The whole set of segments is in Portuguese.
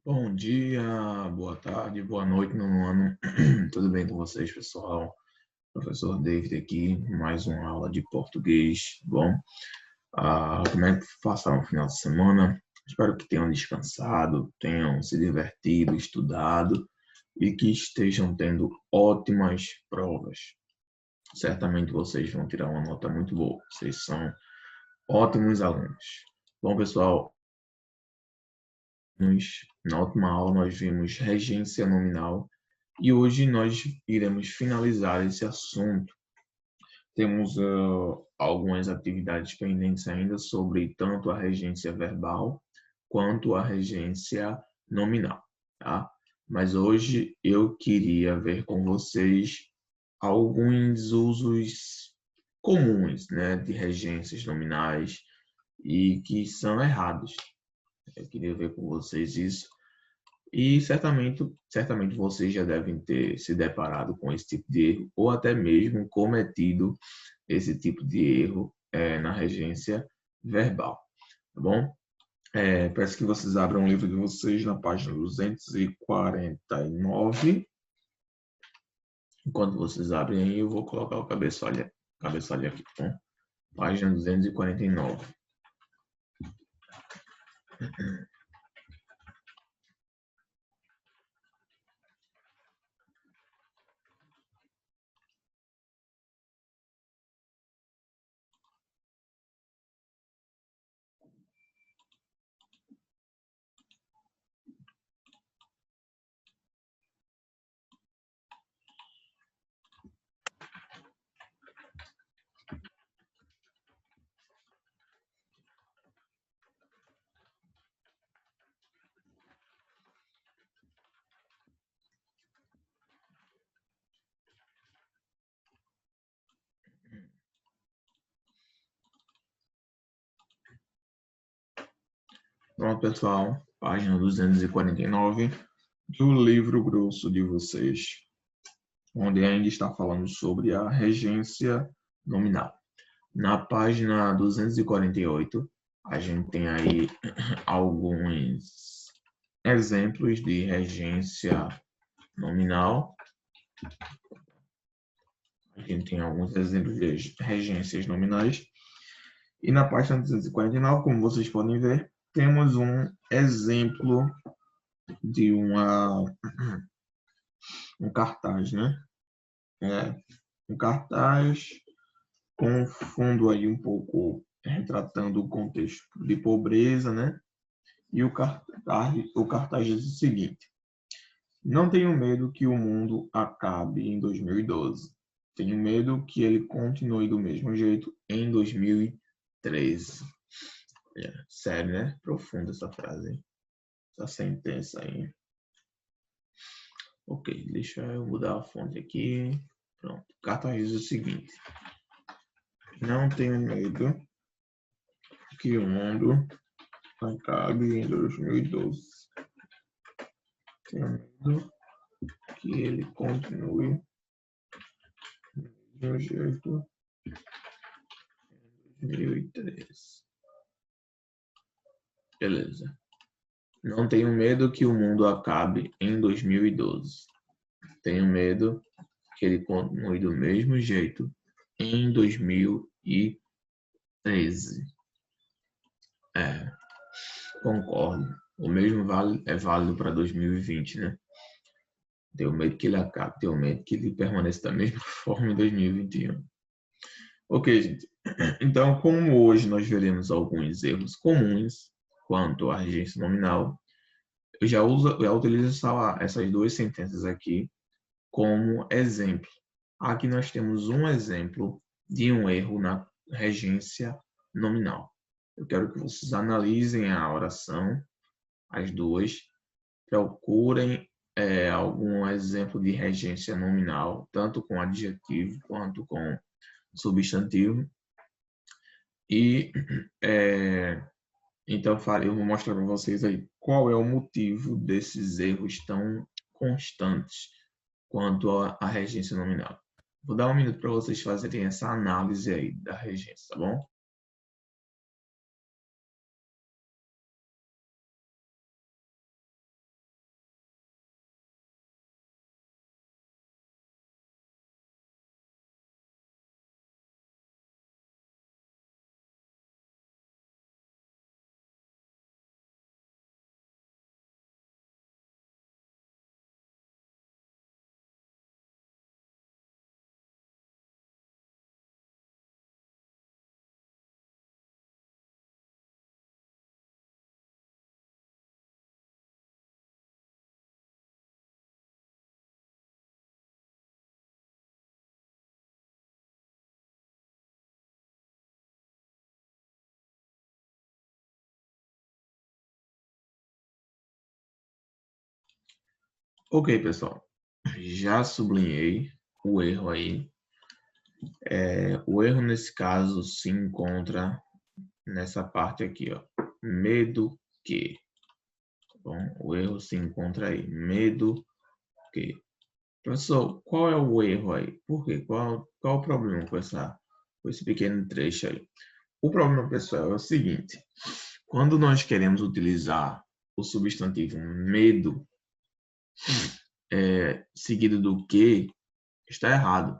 Bom dia, boa tarde, boa noite, meu ano. Tudo bem com vocês, pessoal? Professor David aqui, mais uma aula de português, bom? Como é que passaram o final de semana? Espero que tenham descansado, tenham se divertido, estudado e que estejam tendo ótimas provas. Certamente vocês vão tirar uma nota muito boa. Vocês são ótimos alunos. Bom, pessoal, na última aula nós vimos regência nominal e hoje nós iremos finalizar esse assunto. Temos algumas atividades pendentes ainda sobre tanto a regência verbal quanto a regência nominal, tá? Mas hoje eu queria ver com vocês alguns usos comuns, né, de regências nominais e que são errados. Eu queria ver com vocês isso. E certamente vocês já devem ter se deparado com esse tipo de erro, ou até mesmo cometido esse tipo de erro na regência verbal, tá bom? Peço que vocês abram o livro de vocês na página 249. Enquanto vocês abrem aí, eu vou colocar o cabeçalho aqui, tá bom? Página 249. Pronto, pessoal. Página 249 do livro grosso de vocês, onde ainda está falando sobre a regência nominal. Na página 248, a gente tem aí alguns exemplos de regência nominal. A gente tem alguns exemplos de regências nominais. E na página 249, como vocês podem ver, temos um exemplo de um cartaz, né? Um cartaz com fundo aí um pouco retratando o contexto de pobreza, né? E o cartaz diz o seguinte: não tenho medo que o mundo acabe em 2012. Tenho medo que ele continue do mesmo jeito em 2013. Sério, né? Profunda essa frase, essa sentença aí. Ok, deixa eu mudar a fonte aqui. Pronto. O cartaz diz o seguinte: não tenho medo que o mundo acabe em 2012. Tenho medo que ele continue do mesmo jeito em 2013. Beleza. Não tenho medo que o mundo acabe em 2012. Tenho medo que ele continue do mesmo jeito em 2013. Concordo. O mesmo é válido para 2020, né? Tenho medo que ele acabe, tenho medo que ele permaneça da mesma forma em 2021. Ok, gente. Então, como hoje nós veremos alguns erros comuns quanto à regência nominal, eu já utilizo essas duas sentenças aqui como exemplo. Aqui nós temos um exemplo de um erro na regência nominal. Eu quero que vocês analisem a oração, as duas, procurem algum exemplo de regência nominal, tanto com adjetivo quanto com substantivo. E então eu vou mostrar para vocês aí qual é o motivo desses erros tão constantes quanto à regência nominal. Vou dar um minuto para vocês fazerem essa análise aí da regência, tá bom? Ok, pessoal. Já sublinhei o erro aí. O erro, nesse caso, se encontra nessa parte aqui, ó. Medo que. Bom, o erro se encontra aí. Medo que. Professor, qual é o erro aí? Por quê? Qual o problema com esse pequeno trecho aí? O problema, pessoal, é o seguinte. Quando nós queremos utilizar o substantivo medo seguido do que, está errado.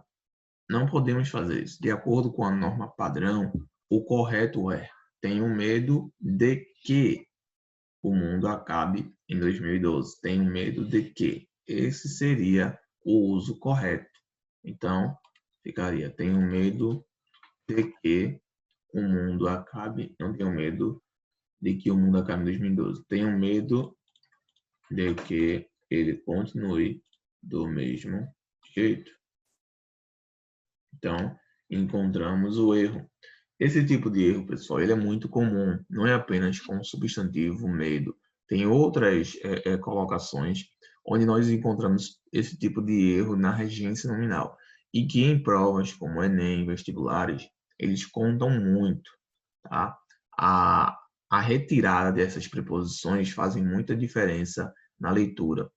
Não podemos fazer isso. De acordo com a norma padrão, o correto é: tenho medo de que o mundo acabe em 2012. Tenho medo de que. Esse seria o uso correto. Então, ficaria: tenho medo de que o mundo acabe. Não tenho medo de que o mundo acabe em 2012. Tenho medo de que ele continue do mesmo jeito. Então, encontramos o erro. Esse tipo de erro, pessoal, ele é muito comum, não é apenas com o substantivo medo. Tem outras colocações onde nós encontramos esse tipo de erro na regência nominal. E que em provas como Enem, vestibulares, eles contam muito. Tá? A retirada dessas preposições fazem muita diferença na leitura.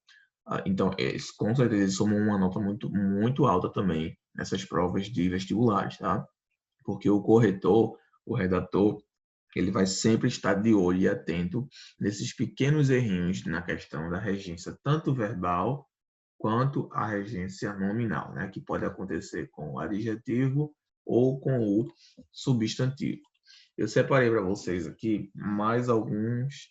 Então, com certeza, eles somam uma nota muito, muito alta também nessas provas de vestibulares, tá? Porque o corretor, o redator, ele vai sempre estar de olho e atento nesses pequenos errinhos na questão da regência, tanto verbal quanto a regência nominal, né? Que pode acontecer com o adjetivo ou com o substantivo. Eu separei para vocês aqui mais alguns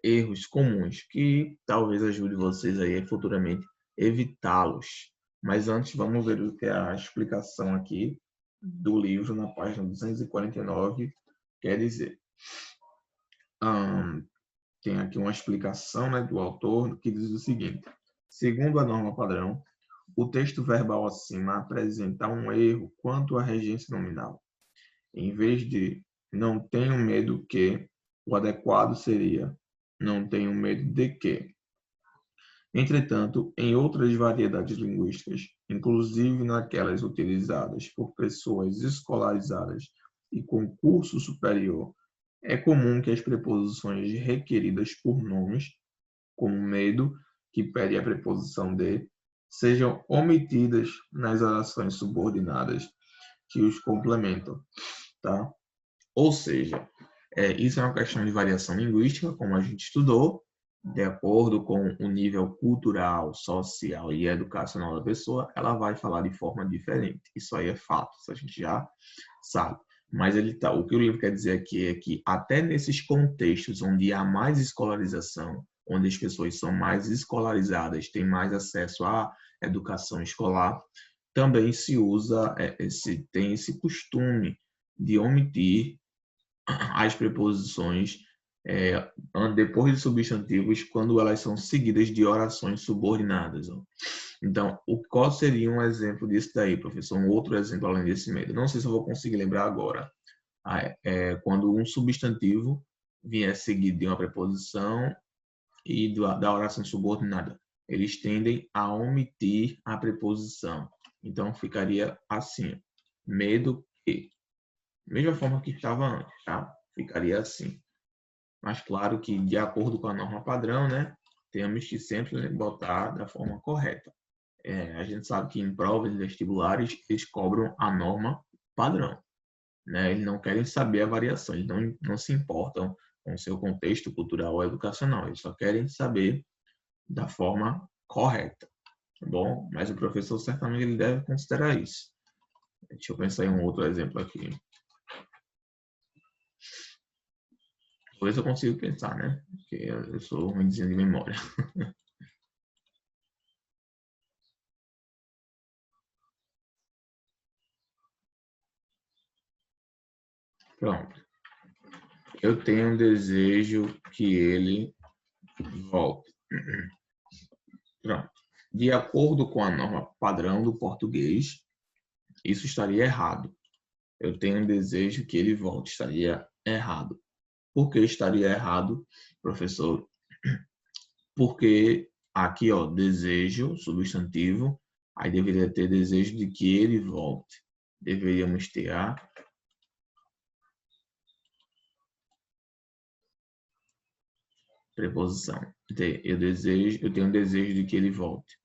erros comuns que talvez ajude vocês aí futuramente evitá-los. Mas antes vamos ver o que é a explicação aqui do livro na página 249 quer dizer. Tem aqui uma explicação, né, do autor que diz o seguinte: segundo a norma padrão, o texto verbal acima apresenta um erro quanto à regência nominal. Em vez de não tenho medo que, o adequado seria não tenho medo de que. Entretanto, em outras variedades linguísticas, inclusive naquelas utilizadas por pessoas escolarizadas e com curso superior, é comum que as preposições requeridas por nomes, como medo, que pede a preposição de, sejam omitidas nas orações subordinadas que os complementam, tá? Ou seja, isso é uma questão de variação linguística, como a gente estudou, de acordo com o nível cultural, social e educacional da pessoa, ela vai falar de forma diferente. Isso aí é fato, isso a gente já sabe. Mas o que o livro quer dizer aqui é que até nesses contextos onde há mais escolarização, onde as pessoas são mais escolarizadas, têm mais acesso à educação escolar, também se usa, tem esse costume de omitir as preposições depois de substantivos quando elas são seguidas de orações subordinadas. Ó. Então, qual seria um exemplo disso daí, professor? Um outro exemplo além desse medo? Não sei se eu vou conseguir lembrar agora. Quando um substantivo vier seguido de uma preposição e da oração subordinada. Eles tendem a omitir a preposição. Então, ficaria assim. Medo que. Mesma forma que estava antes, tá? Ficaria assim. Mas claro que, de acordo com a norma padrão, né? Temos que sempre botar da forma correta. A gente sabe que em provas e vestibulares, eles cobram a norma padrão. Né? Eles não querem saber a variação, eles não se importam com o seu contexto cultural ou educacional, eles só querem saber da forma correta, tá bom? Mas o professor certamente ele deve considerar isso. Deixa eu pensar em um outro exemplo aqui. Talvez eu consiga pensar, né? Porque eu sou ruimzinho de memória. Pronto. Eu tenho um desejo que ele volte. Pronto. De acordo com a norma padrão do português, isso estaria errado. Eu tenho um desejo que ele volte. Estaria errado. Por que estaria errado, professor? Porque aqui, ó, desejo, substantivo, aí deveria ter desejo de que ele volte. Deveríamos ter a preposição. Eu tenho desejo de que ele volte.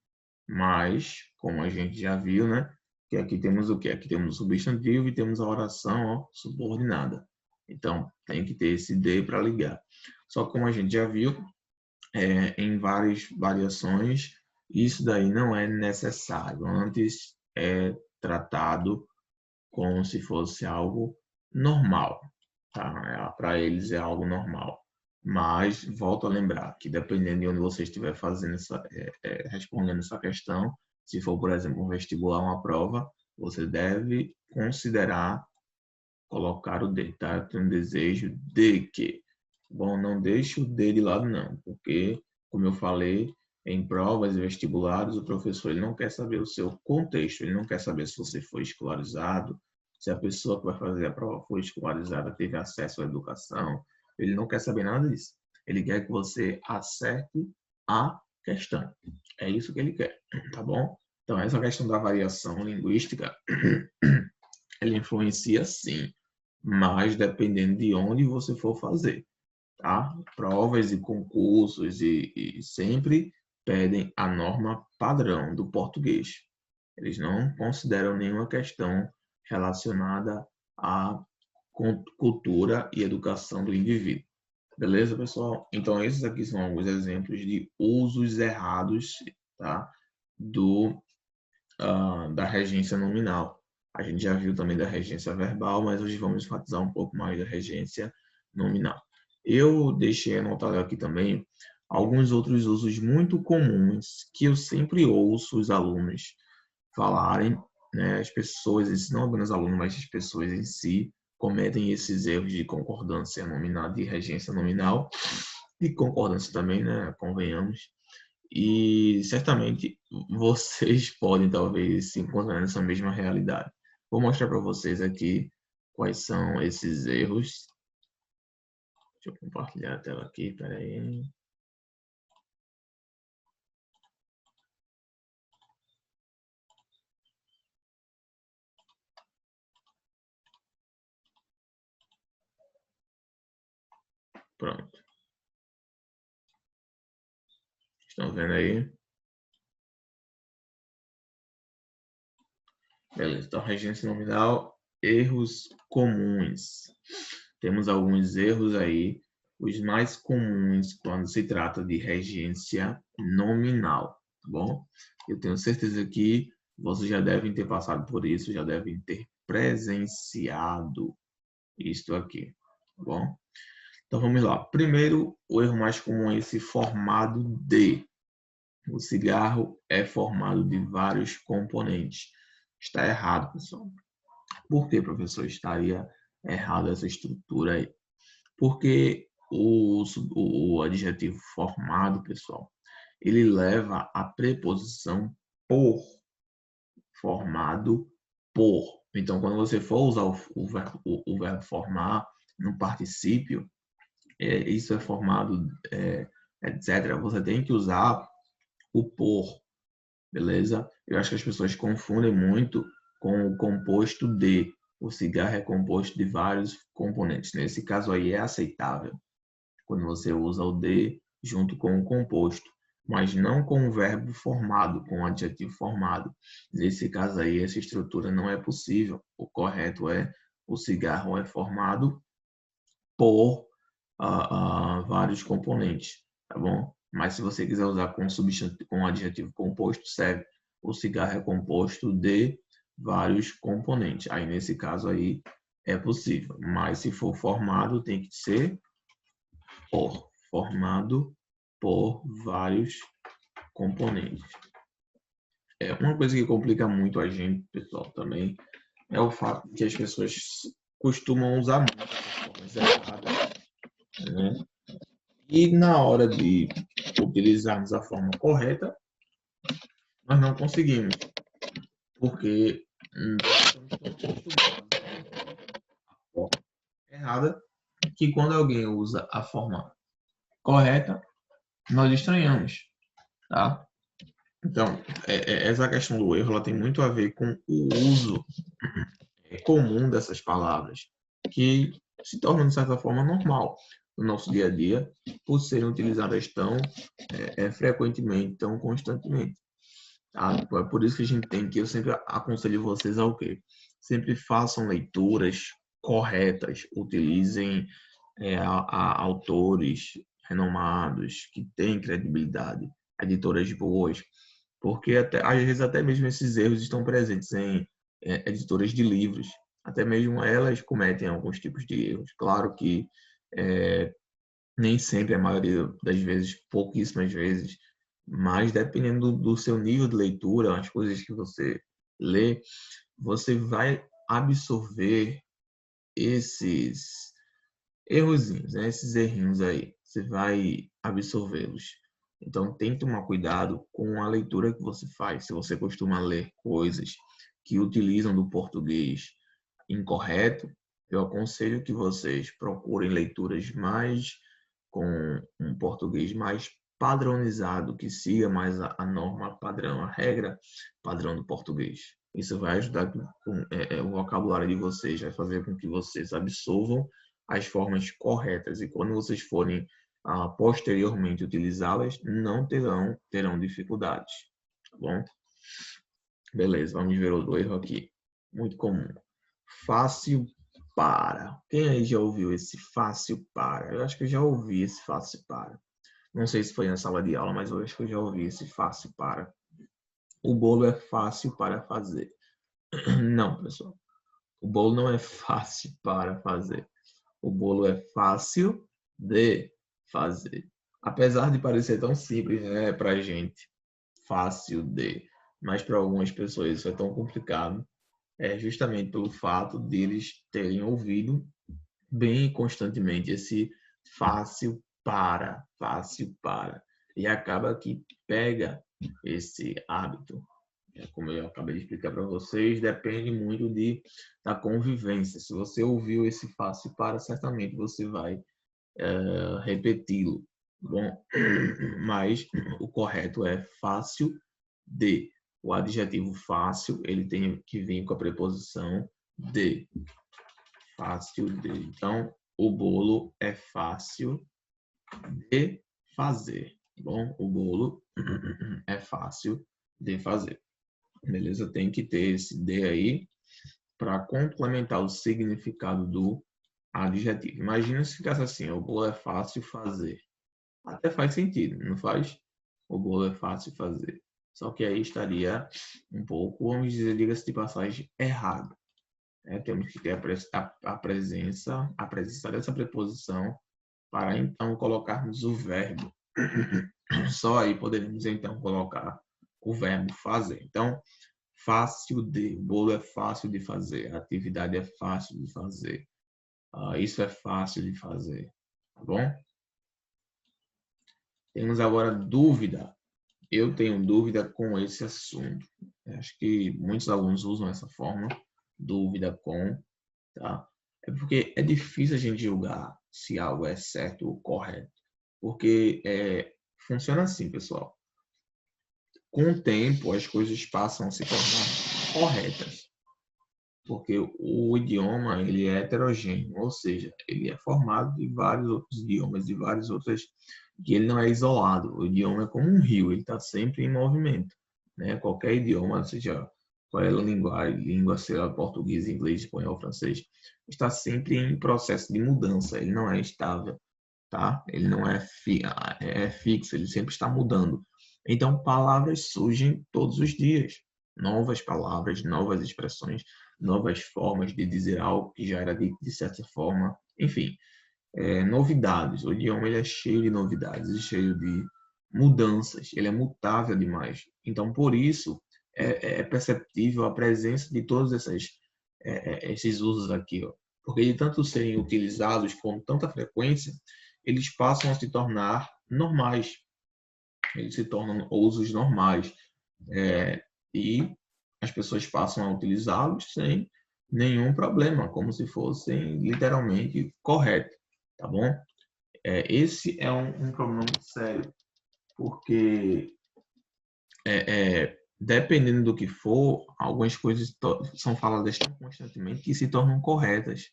Mas, como a gente já viu, né? Que aqui temos o quê? Aqui temos o substantivo e temos a oração, ó, subordinada. Então, tem que ter esse de para ligar. Só que como a gente já viu, em várias variações, isso daí não é necessário. Antes é tratado como se fosse algo normal. Tá? Para eles é algo normal. Mas volto a lembrar que dependendo de onde você estiver fazendo respondendo essa questão, se for, por exemplo, um vestibular, uma prova, você deve considerar colocar o de, tá? Eu tenho um desejo de que. Bom, não deixe o de lado não, porque, como eu falei, em provas e vestibulares, o professor ele não quer saber o seu contexto, ele não quer saber se você foi escolarizado, se a pessoa que vai fazer a prova foi escolarizada, teve acesso à educação, ele não quer saber nada disso. Ele quer que você acerte a questão. É isso que ele quer, tá bom? Então, essa questão da variação linguística, ela influencia sim, mas dependendo de onde você for fazer, tá? Provas e concursos e sempre pedem a norma padrão do português. Eles não consideram nenhuma questão relacionada à cultura e educação do indivíduo. Beleza, pessoal? Então, esses aqui são alguns exemplos de usos errados, tá? Da regência nominal. A gente já viu também da regência verbal, mas hoje vamos enfatizar um pouco mais da regência nominal. Eu deixei anotado aqui também alguns outros usos muito comuns que eu sempre ouço os alunos falarem, né? As pessoas, não apenas alunos, mas as pessoas em si, cometem esses erros de concordância nominal, de regência nominal, e concordância também, né? Convenhamos. E certamente vocês podem talvez se encontrar nessa mesma realidade. Vou mostrar para vocês aqui quais são esses erros. Deixa eu compartilhar a tela aqui, peraí. Pronto. Estão vendo aí? Beleza. Então, regência nominal, erros comuns. Temos alguns erros aí. Os mais comuns quando se trata de regência nominal, tá bom? Eu tenho certeza que vocês já devem ter passado por isso, já devem ter presenciado isto aqui, tá bom? Então vamos lá. Primeiro, o erro mais comum é esse formado de. O cigarro é formado de vários componentes. Está errado, pessoal. Por que, professor, estaria errado essa estrutura aí? Porque o adjetivo formado, pessoal, ele leva a preposição por, formado por. Então, quando você for usar o verbo formar no particípio, isso é formado, etc., você tem que usar o por, beleza? Eu acho que as pessoas confundem muito com o composto de. O cigarro é composto de vários componentes. Nesse caso aí é aceitável, quando você usa o de junto com o composto, mas não com o verbo formado, com o adjetivo formado. Nesse caso aí, essa estrutura não é possível. O correto é o cigarro é formado por vários componentes, tá bom? Mas se você quiser usar com substantivo, com adjetivo composto, serve. O cigarro é composto de vários componentes. Aí nesse caso aí é possível. Mas se for formado, tem que ser por, formado por vários componentes. Uma coisa que complica muito a gente, pessoal, também é o fato que as pessoas costumam usar muito as formas erradas, né? E na hora de utilizarmos a forma correta, nós não conseguimos, porque estamos tão acostumados à forma errada que quando alguém usa a forma correta, nós estranhamos. tá? Então, essa questão do erro, ela tem muito a ver com o uso comum dessas palavras, que se tornam, de certa forma, normal no nosso dia a dia, por serem utilizadas tão frequentemente, tão constantemente. Tá? É por isso que a gente tem que, eu sempre aconselho vocês ao quê? Sempre façam leituras corretas, utilizem autores renomados, que têm credibilidade, editoras boas, porque às vezes até mesmo esses erros estão presentes em editoras de livros, até mesmo elas cometem alguns tipos de erros. Claro que nem sempre, a maioria das vezes, pouquíssimas vezes, mas dependendo do seu nível de leitura, as coisas que você lê, você vai absorver esses errozinhos, né? Esses errinhos aí, você vai absorvê-los. Então, tem que tomar cuidado com a leitura que você faz. Se você costuma ler coisas que utilizam do português incorreto, eu aconselho que vocês procurem leituras mais com um português mais padronizado, que siga mais a norma padrão, a regra padrão do português. Isso vai ajudar com o vocabulário de vocês, vai fazer com que vocês absorvam as formas corretas. E quando vocês forem posteriormente utilizá-las, não terão dificuldades. Tá bom? Beleza, vamos ver o erro aqui. Muito comum. Fácil para. Quem aí já ouviu esse fácil para? Eu acho que eu já ouvi esse fácil para. Não sei se foi na sala de aula, mas eu acho que eu já ouvi esse fácil para. O bolo é fácil para fazer. Não, pessoal. O bolo não é fácil para fazer. O bolo é fácil de fazer. Apesar de parecer tão simples, né, pra gente, fácil de, mas para algumas pessoas isso é tão complicado, justamente pelo fato deles terem ouvido bem constantemente esse fácil para, e acaba que pega esse hábito. Como eu acabei de explicar para vocês, depende muito da convivência. Se você ouviu esse fácil para, certamente você vai repeti-lo. Bom, mas o correto é fácil de. O adjetivo fácil, ele tem que vir com a preposição de. Fácil de. Então, o bolo é fácil de fazer. Bom, o bolo é fácil de fazer. Beleza? Tem que ter esse de aí para complementar o significado do adjetivo. Imagina se ficasse assim: o bolo é fácil fazer. Até faz sentido, não faz? O bolo é fácil fazer. Só que aí estaria um pouco, vamos dizer, diga-se de passagem, errado. Temos que ter a presença dessa preposição para então colocarmos o verbo. Só aí poderíamos então colocar o verbo fazer. Então, fácil de, o bolo é fácil de fazer, a atividade é fácil de fazer, isso é fácil de fazer, tá bom? Temos agora dúvida. Eu tenho dúvida com esse assunto. Acho que muitos alunos usam essa forma, dúvida com, tá? É porque é difícil a gente julgar se algo é certo ou correto. Porque funciona assim, pessoal. Com o tempo, as coisas passam a se tornar corretas. Porque o idioma, ele é heterogêneo, ou seja, ele é formado de vários outros idiomas, de várias outras, que ele não é isolado. O idioma é como um rio, ele está sempre em movimento, né? Qualquer idioma, seja qual é a língua, seja português, inglês, espanhol, francês, está sempre em processo de mudança, ele não é estável, tá? Ele não é fixo, ele sempre está mudando. Então, palavras surgem todos os dias, novas palavras, novas expressões, novas formas de dizer algo que já era dito de certa forma, enfim, novidades. O idioma ele é cheio de novidades, é cheio de mudanças, ele é mutável demais. Então, por isso, é perceptível a presença de todos esses usos aqui, ó. Porque de tanto serem utilizados com tanta frequência, eles passam a se tornar normais. Eles se tornam usos normais. E as pessoas passam a utilizá-los sem nenhum problema, como se fossem literalmente corretos, tá bom? Esse é um problema sério, porque dependendo do que for, algumas coisas são faladas tão constantemente que se tornam corretas,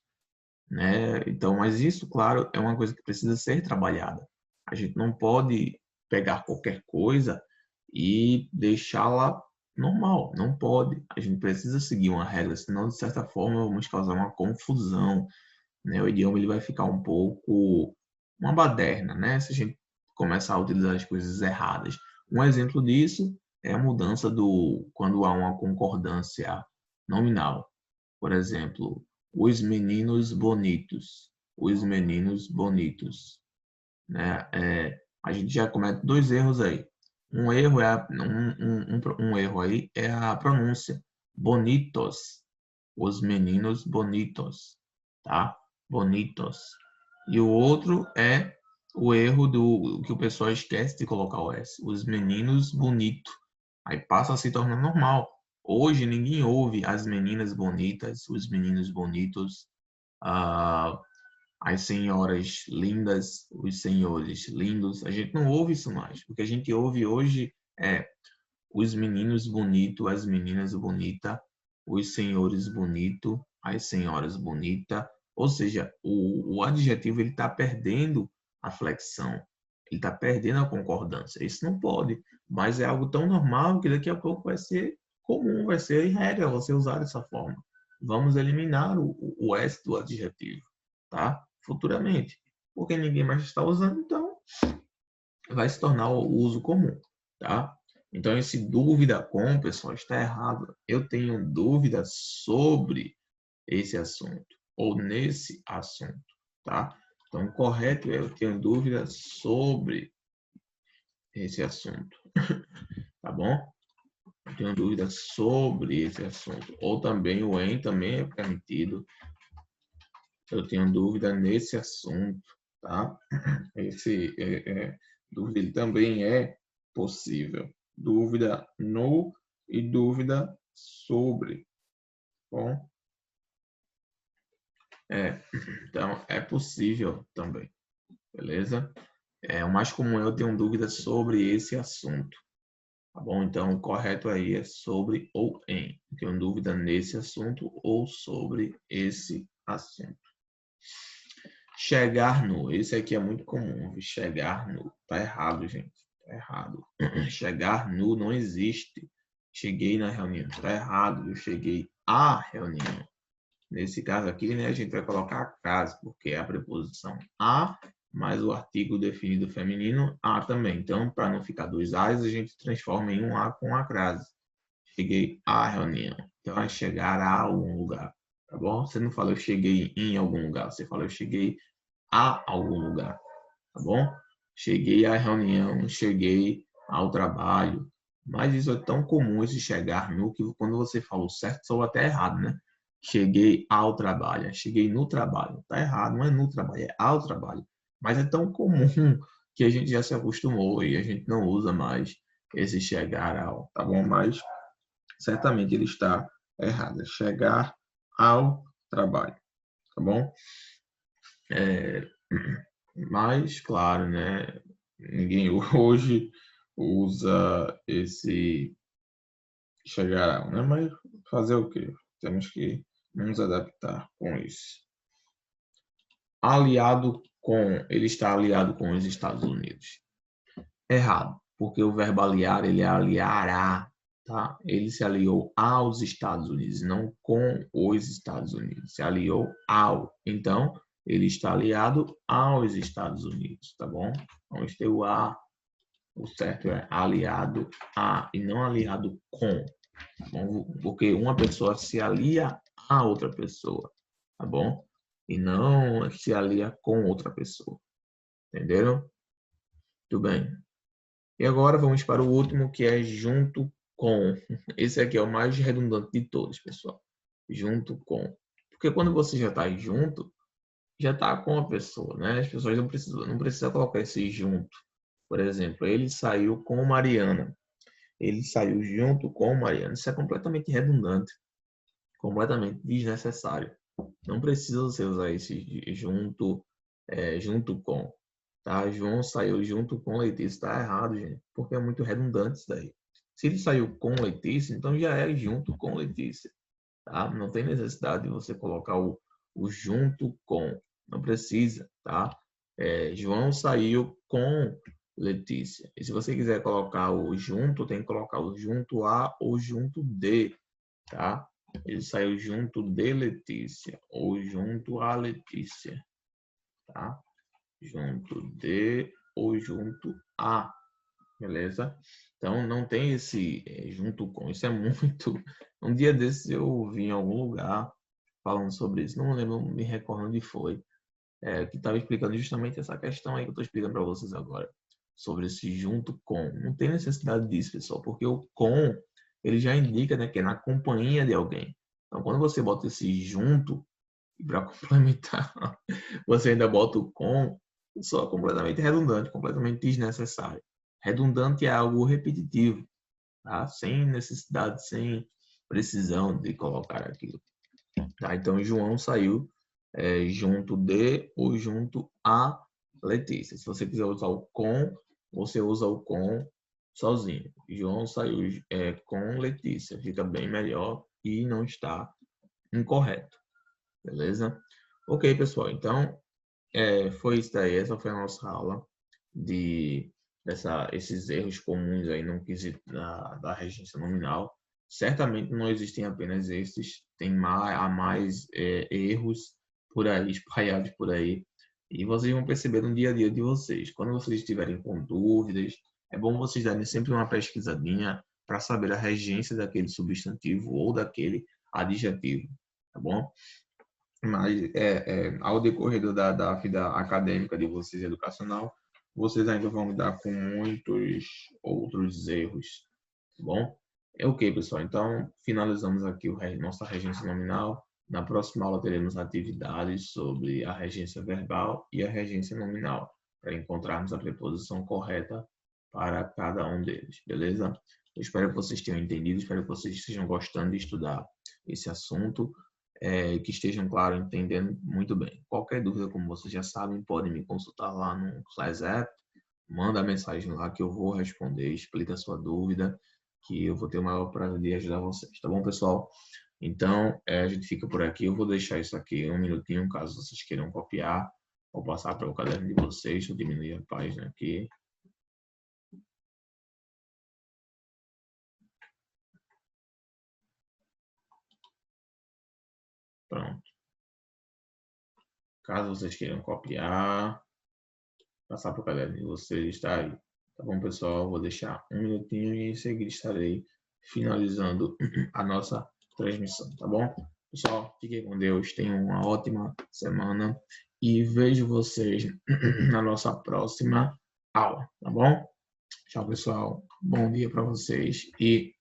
né? Então, mas isso, claro, é uma coisa que precisa ser trabalhada. A gente não pode pegar qualquer coisa e deixá-la normal, não pode. A gente precisa seguir uma regra, senão, de certa forma, vamos causar uma confusão, né? O idioma ele vai ficar um pouco uma baderna, né? Se a gente começar a utilizar as coisas erradas. Um exemplo disso é a mudança do quando há uma concordância nominal. Por exemplo, os meninos bonitos, os meninos bonitos, né? A gente já comete dois erros aí. Um erro um erro aí é a pronúncia. Bonitos, os meninos bonitos, tá? Bonitos. E o outro é o erro do que o pessoal esquece de colocar o S. Os meninos bonitos. Aí passa a se tornar normal. Hoje ninguém ouve as meninas bonitas, os meninos bonitos, ah, as senhoras lindas, os senhores lindos. A gente não ouve isso mais. O que a gente ouve hoje é os meninos bonitos, as meninas bonitas, os senhores bonitos, as senhoras bonitas. Ou seja, o adjetivo ele está perdendo a flexão, ele está perdendo a concordância. Isso não pode, mas é algo tão normal que daqui a pouco vai ser comum, vai ser regra você usar dessa forma. Vamos eliminar o S do adjetivo, tá? Futuramente, porque ninguém mais está usando, então vai se tornar o uso comum, tá? Então, esse dúvida com, pessoal, está errado. Eu tenho dúvida sobre esse assunto ou nesse assunto, tá? Então, o correto é eu tenho dúvida sobre esse assunto, tá bom? Eu tenho dúvida sobre esse assunto. Ou também o em também é permitido. Eu tenho dúvida nesse assunto, tá? Esse dúvida também é possível. Dúvida no e dúvida sobre, bom? Então, é possível também, beleza? O mais comum é eu ter dúvida sobre esse assunto, tá bom? Então, o correto aí é sobre ou em. Tenho dúvida nesse assunto ou sobre esse assunto. Chegar no. Esse aqui é muito comum. Chegar no. Tá errado, gente. Tá errado. Chegar no não existe. Cheguei na reunião. Está errado. Eu cheguei à reunião. Nesse caso aqui, né, a gente vai colocar a crase, porque é a preposição a mais o artigo definido feminino a também. Então, para não ficar dois a's, a gente transforma em um a com a crase. Cheguei à reunião. Então, é chegar a algum lugar. Tá bom? Você não fala eu cheguei em algum lugar. Você fala eu cheguei a algum lugar, tá bom? Cheguei à reunião, cheguei ao trabalho, mas isso é tão comum esse chegar no que quando você falou certo, sou até errado, né? Cheguei ao trabalho, cheguei no trabalho, tá errado, não é no trabalho, é ao trabalho. Mas é tão comum que a gente já se acostumou e a gente não usa mais esse chegar ao, tá bom? Mas certamente ele está errado, é chegar ao trabalho, tá bom? Mas, claro, né? Ninguém hoje usa esse chegar, né? Mas fazer o quê? Temos que nos adaptar com isso. Aliado com, ele está aliado com os Estados Unidos. Errado, porque o verbo aliar, ele é aliará, tá? Ele se aliou aos Estados Unidos, não com os Estados Unidos. Se aliou ao. Então, ele está aliado aos Estados Unidos, tá bom? Vamos ter o a, o certo é aliado a e não aliado com, tá bom? Porque uma pessoa se alia a outra pessoa, tá bom? E não se alia com outra pessoa, entenderam? Tudo bem. E agora vamos para o último, que é junto com. Esse aqui é o mais redundante de todos, pessoal. Junto com. Porque quando você já está junto, já está com a pessoa, né? As pessoas não precisam colocar esse junto. Por exemplo, ele saiu com Mariana. Ele saiu junto com Mariana. Isso é completamente redundante, completamente desnecessário. Não precisa você usar esse junto, junto com. Tá? João saiu junto com Letícia. Está errado, gente, porque é muito redundante isso daí. Se ele saiu com Letícia, então já é junto com Letícia, tá? Não tem necessidade de você colocar o junto com, não precisa, tá? João saiu com Letícia. E se você quiser colocar o junto, tem que colocar o junto a ou junto de, tá? Ele saiu junto de Letícia ou junto a Letícia, tá? Junto de ou junto a, beleza? Então não tem esse junto com, isso é muito. Um dia desses eu vi em algum lugar falando sobre isso, não lembro, não me recordo onde foi, que estava explicando justamente essa questão aí que eu estou explicando para vocês agora, sobre esse junto com. Não tem necessidade disso, pessoal, porque o com, ele já indica, né, que é na companhia de alguém. Então, quando você bota esse junto, para complementar, você ainda bota o com, só completamente redundante, completamente desnecessário. Redundante é algo repetitivo, tá? Sem necessidade, sem precisão de colocar aquilo. Tá? Então, João saiu junto de ou junto a Letícia. Se você quiser usar o com, você usa o com sozinho. João saiu com Letícia. Fica bem melhor e não está incorreto. Beleza? Ok, pessoal. Então, foi isso daí. Essa foi a nossa aula de esses erros comuns aí no quesito da regência nominal. Certamente não existem apenas esses, há mais erros por aí, espalhados por aí, e vocês vão perceber no dia a dia de vocês. Quando vocês estiverem com dúvidas, é bom vocês darem sempre uma pesquisadinha para saber a regência daquele substantivo ou daquele adjetivo, tá bom? Mas ao decorrer da vida acadêmica de vocês, educacional, vocês ainda vão lidar com muitos outros erros, tá bom? É ok, pessoal. Então, finalizamos aqui nossa regência nominal. Na próxima aula teremos atividades sobre a regência verbal e a regência nominal, para encontrarmos a preposição correta para cada um deles, beleza? Eu espero que vocês tenham entendido, espero que vocês estejam gostando de estudar esse assunto. Que estejam, claro, entendendo muito bem. Qualquer dúvida, como vocês já sabem, podem me consultar lá no Class App, manda a mensagem lá que eu vou responder, explica a sua dúvida, que eu vou ter o maior prazer de ajudar vocês, tá bom, pessoal? Então, a gente fica por aqui, eu vou deixar isso aqui um minutinho, caso vocês queiram copiar, ou passar para o caderno de vocês, deixa eu diminuir a página aqui. Pronto. Caso vocês queiram copiar, passar para o caderno de vocês, está aí. Tá bom, pessoal? Vou deixar um minutinho e em seguida estarei finalizando a nossa transmissão, tá bom? Pessoal, fiquem com Deus, tenham uma ótima semana e vejo vocês na nossa próxima aula, tá bom? Tchau, pessoal. Bom dia para vocês e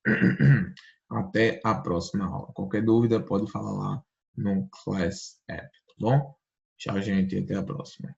até a próxima aula. Qualquer dúvida pode falar lá no Class App, tá bom? Tchau, gente, até a próxima.